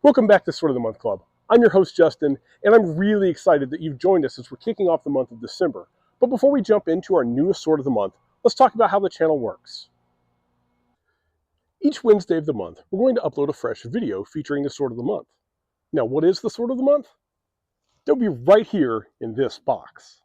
Welcome back to Sword of the Month Club. I'm your host, Justin, and I'm really excited that you've joined us as we're kicking off the month of December. But before we jump into our newest Sword of the Month, let's talk about how the channel works. Each Wednesday of the month, we're going to upload a fresh video featuring the Sword of the Month. Now, what is the Sword of the Month? They'll be right here in this box.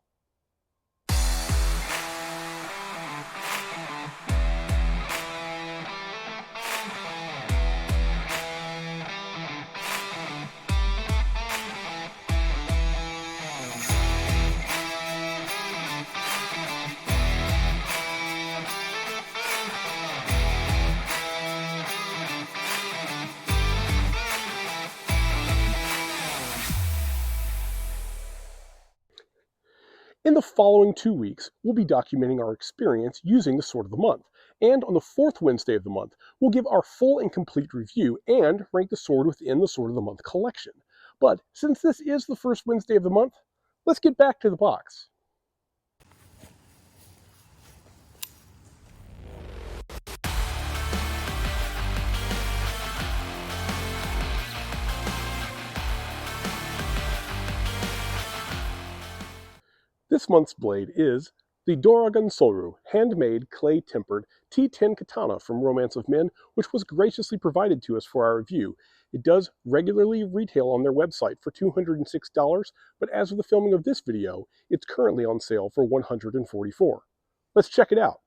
In the following 2 weeks, we'll be documenting our experience using the Sword of the Month, and on the fourth Wednesday of the month, we'll give our full and complete review and rank the sword within the Sword of the Month collection. But since this is the first Wednesday of the month, let's get back to the box. This month's blade is the Doragonsouru handmade clay-tempered T10 katana from Romance of Men, which was graciously provided to us for our review. It does regularly retail on their website for $206, but as of the filming of this video, it's currently on sale for $144. Let's check it out.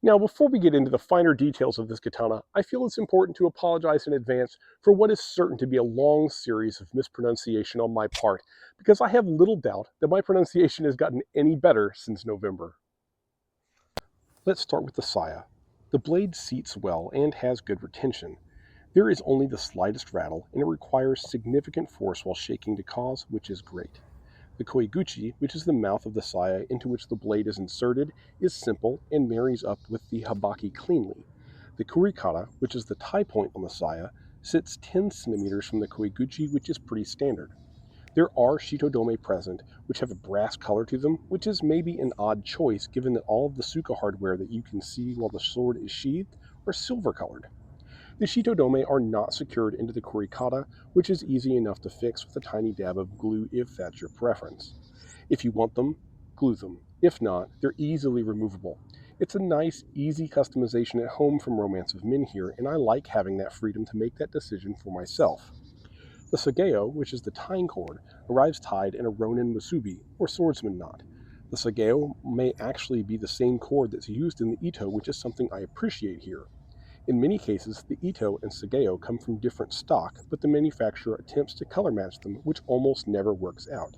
Now, before we get into the finer details of this katana, I feel it's important to apologize in advance for what is certain to be a long series of mispronunciation on my part, because I have little doubt that my pronunciation has gotten any better since November. Let's start with the saya. The blade seats well and has good retention. There is only the slightest rattle, and it requires significant force while shaking to cause, which is great. The koiguchi, which is the mouth of the saya into which the blade is inserted, is simple and marries up with the habaki cleanly. The kurikata, which is the tie point on the saya, sits 10 centimeters from the koiguchi, which is pretty standard. There are shitodome present, which have a brass color to them, which is maybe an odd choice given that all of the suka hardware that you can see while the sword is sheathed are silver colored. The shitodome are not secured into the kurikata, which is easy enough to fix with a tiny dab of glue if that's your preference. If you want them, glue them. If not, they're easily removable. It's a nice, easy customization at home from Romance of Men here, and I like having that freedom to make that decision for myself. The sageo, which is the tying cord, arrives tied in a ronin musubi, or swordsman knot. The sageo may actually be the same cord that's used in the ito, which is something I appreciate here. In many cases, the ito and sageo come from different stock, but the manufacturer attempts to color match them, which almost never works out.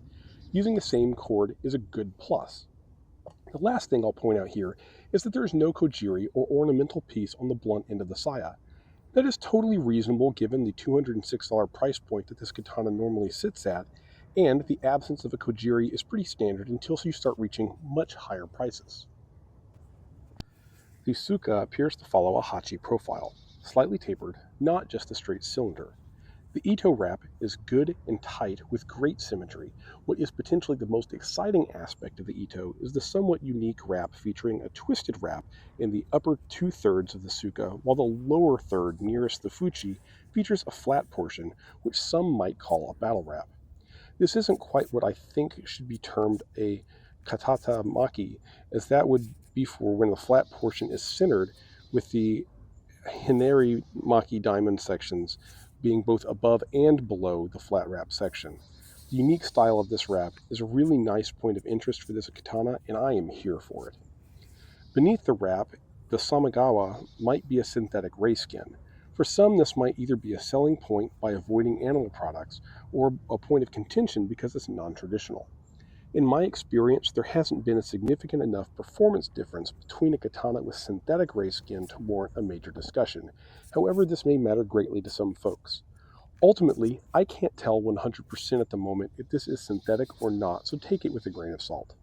Using the same cord is a good plus. The last thing I'll point out here is that there is no kojiri or ornamental piece on the blunt end of the saya. That is totally reasonable given the $206 price point that this katana normally sits at, and the absence of a kojiri is pretty standard until you start reaching much higher prices. The suka appears to follow a hachi profile, slightly tapered, not just a straight cylinder. The ito wrap is good and tight with great symmetry. What is potentially the most exciting aspect of the ito is the somewhat unique wrap featuring a twisted wrap in the upper 2/3 of the suka, while the lower third nearest the fuchi features a flat portion, which some might call a battle wrap. This isn't quite what I think should be termed a katata maki, as that would be for when the flat portion is centered, with the hineri maki diamond sections being both above and below the flat wrap section. The unique style of this wrap is a really nice point of interest for this katana, and I am here for it. Beneath the wrap, the samagawa might be a synthetic ray skin. For some, this might either be a selling point by avoiding animal products, or a point of contention because it's non-traditional. In my experience, there hasn't been a significant enough performance difference between a katana with synthetic ray skin to warrant a major discussion. However, this may matter greatly to some folks. Ultimately, I can't tell 100% at the moment if this is synthetic or not, so take it with a grain of salt.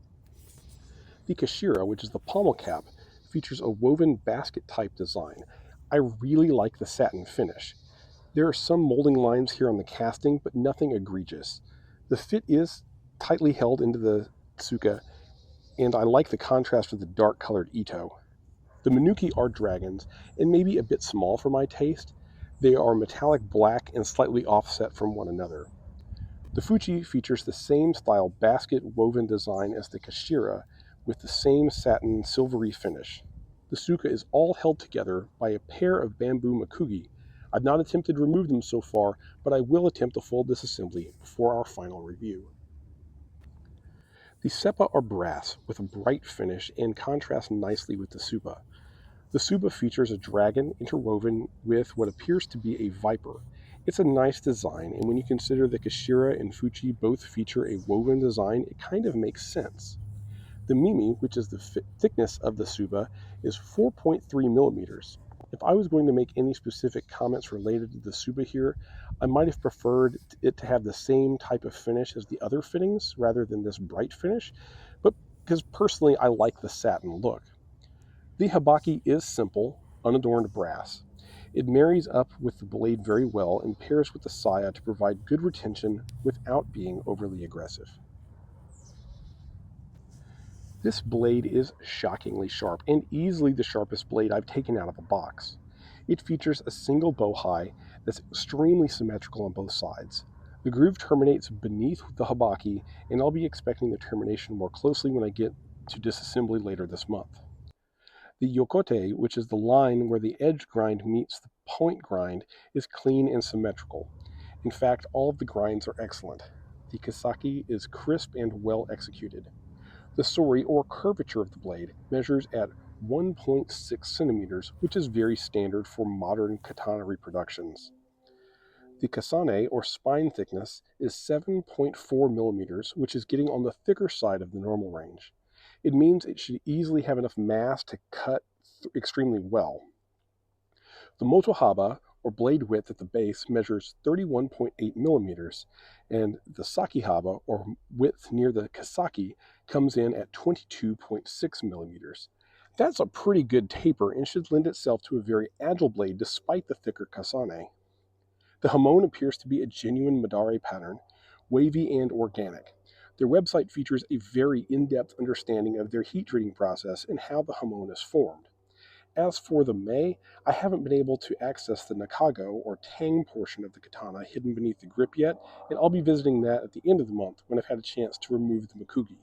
The kashira, which is the pommel cap, features a woven basket type design. I really like the satin finish. There are some molding lines here on the casting, but nothing egregious. The fit is tightly held into the tsuka, and I like the contrast with the dark colored ito. The Manuki are dragons, and maybe a bit small for my taste. They are metallic black and slightly offset from one another. The Fuchi features the same style basket woven design as the Kashira, with the same satin silvery finish. The Suka is all held together by a pair of bamboo makugi. I've not attempted to remove them so far, but I will attempt a full disassembly before our final review. The Seppa are brass, with a bright finish and contrast nicely with the Supa. The Suba features a dragon interwoven with what appears to be a viper. It's a nice design, and when you consider that Kashira and Fuchi both feature a woven design, it kind of makes sense. The Mimi, which is the thickness of the Suba, is 4.3 millimeters. If I was going to make any specific comments related to the Suba here, I might have preferred it to have the same type of finish as the other fittings rather than this bright finish, but because personally I like the satin look. The habaki is simple, unadorned brass. It marries up with the blade very well and pairs with the saya to provide good retention without being overly aggressive. This blade is shockingly sharp and easily the sharpest blade I've taken out of a box. It features a single bowhai that's extremely symmetrical on both sides. The groove terminates beneath the habaki, and I'll be expecting the termination more closely when I get to disassembly later this month. The yokote, which is the line where the edge grind meets the point grind, is clean and symmetrical. In fact, all of the grinds are excellent. The kisaki is crisp and well executed. The sori, or curvature of the blade, measures at 1.6 centimeters, which is very standard for modern katana reproductions. The kasane, or spine thickness, is 7.4 millimeters, which is getting on the thicker side of the normal range. It means it should easily have enough mass to cut extremely well. The motohaba, or blade width at the base, measures 31.8 millimeters, and the sakihaba, or width near the kasaki, comes in at 22.6 millimeters. That's a pretty good taper and should lend itself to a very agile blade despite the thicker kasane. The hamon appears to be a genuine Madare pattern, wavy and organic. Their website features a very in-depth understanding of their heat treating process and how the hamon is formed. As for the mei, I haven't been able to access the nakago, or tang portion of the katana hidden beneath the grip yet, and I'll be visiting that at the end of the month when I've had a chance to remove the makugi.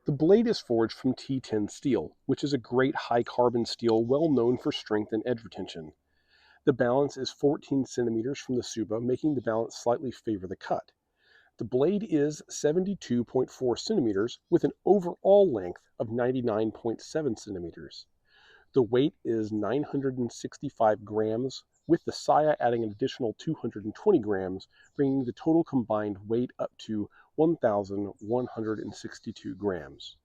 The blade is forged from T10 steel, which is a great high-carbon steel well known for strength and edge retention. The balance is 14 centimeters from the suba, making the balance slightly favor the cut. The blade is 72.4 centimeters with an overall length of 99.7 centimeters. The weight is 965 grams, with the saya adding an additional 220 grams, bringing the total combined weight up to 1,162 grams.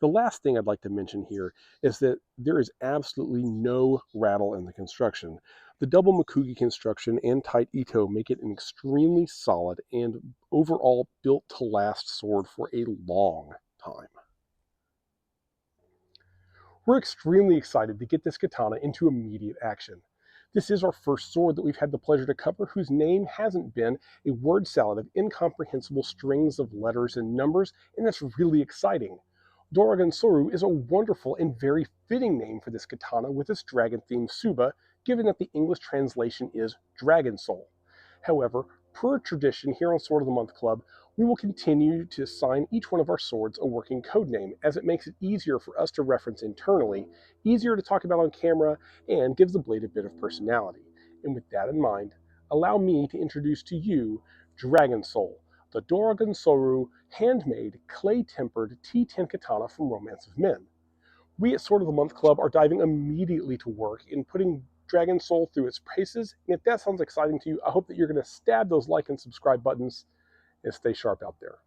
The last thing I'd like to mention here is that there is absolutely no rattle in the construction. The double makugi construction and tight ito make it an extremely solid and overall built to last sword for a long time. We're extremely excited to get this katana into immediate action. This is our first sword that we've had the pleasure to cover whose name hasn't been a word salad of incomprehensible strings of letters and numbers, and that's really exciting. Doragonsouru is a wonderful and very fitting name for this katana with its dragon-themed suba, given that the English translation is Dragon Soul. However, per tradition here on Sword of the Month Club, we will continue to assign each one of our swords a working code name, as it makes it easier for us to reference internally, easier to talk about on camera, and gives the blade a bit of personality. And with that in mind, allow me to introduce to you Dragon Soul, the Doragonsouru handmade, clay-tempered T10 katana from Romance of Men. We at Sword of the Month Club are diving immediately to work in putting Dragon Soul through its paces, and if that sounds exciting to you, I hope that you're going to stab those like and subscribe buttons and stay sharp out there.